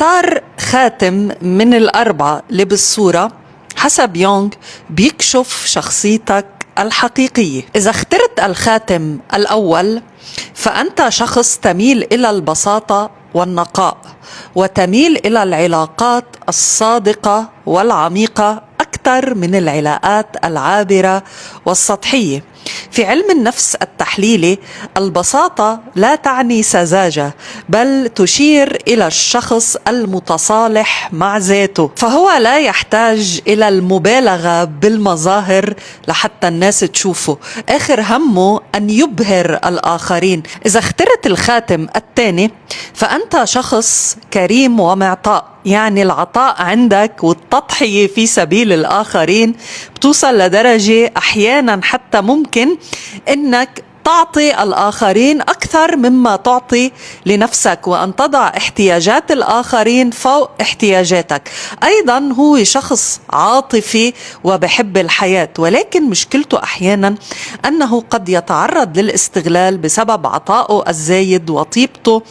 اختار خاتم من الأربعة اللي بالصورة حسب يونغ بيكشف شخصيتك الحقيقية. إذا اخترت الخاتم الأول فأنت شخص تميل إلى البساطة والنقاء، وتميل إلى العلاقات الصادقة والعميقة أكثر من العلاقات العابرة والسطحية. في علم النفس التحليلي البساطة لا تعني سذاجة، بل تشير إلى الشخص المتصالح مع ذاته، فهو لا يحتاج إلى المبالغة بالمظاهر لحتى الناس تشوفه، آخر همه أن يبهر الآخرين. إذا اخترت الخاتم الثاني فأنت شخص كريم ومعطاء، يعني العطاء عندك والتضحية في سبيل الآخرين بتوصل لدرجة أحيانا حتى ممكن إنك تعطي الآخرين أكثر مما تعطي لنفسك، وأن تضع احتياجات الآخرين فوق احتياجاتك. أيضا هو شخص عاطفي وبحب الحياة، ولكن مشكلته أحيانا أنه قد يتعرض للاستغلال بسبب عطائه الزايد وطيبته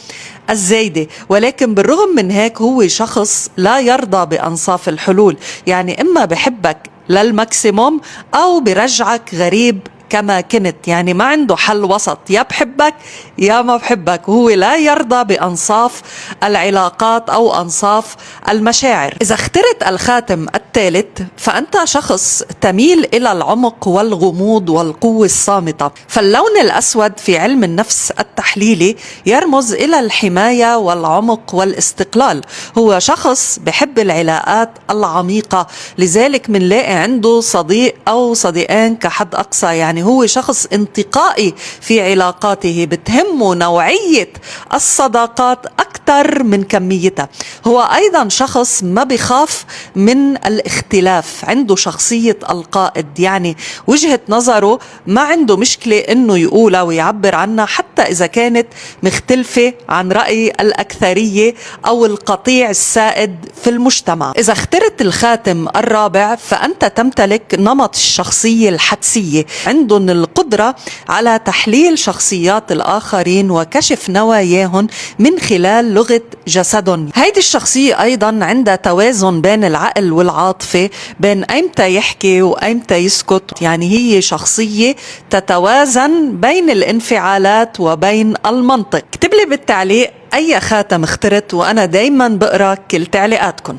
الزايدة، ولكن بالرغم من هيك هو شخص لا يرضى بأنصاف الحلول، يعني إما بحبك للماكسيموم أو برجعك غريب كما كنت، يعني ما عنده حل وسط، يا بحبك يا ما بحبك. هو لا يرضى بأنصاف العلاقات أو أنصاف المشاعر. إذا اخترت الخاتم الثالث فأنت شخص تميل إلى العمق والغموض والقوة الصامتة، فاللون الأسود في علم النفس التحليلي يرمز إلى الحماية والعمق والاستقلال. هو شخص بحب العلاقات العميقة، لذلك منلاقي عنده صديق أو صديقين كحد أقصى، يعني هو شخص انتقائي في علاقاته، بتهمه نوعية الصداقات أكثر من كميتها. هو أيضا شخص ما بيخاف من الاختلاف، عنده شخصية القائد، يعني وجهة نظره ما عنده مشكلة إنه يقولها ويعبر عنها حتى إذا كانت مختلفة عن رأي الأكثرية أو القطيع السائد في المجتمع. إذا اخترت الخاتم الرابع فأنت تمتلك نمط الشخصية الحدسية، عندهم القدرة على تحليل شخصيات الآخرين وكشف نواياهم من خلال لغة جسدهم. هيدي الشخصية أيضا عندها توازن بين العقل والعاطفة، بين أيمتى يحكي وأيمتى يسكت، يعني هي شخصية تتوازن بين الانفعالات وبين المنطق. اكتب لي بالتعليق أي خاتم اخترت، وأنا دايما بقرأ كل تعليقاتكم.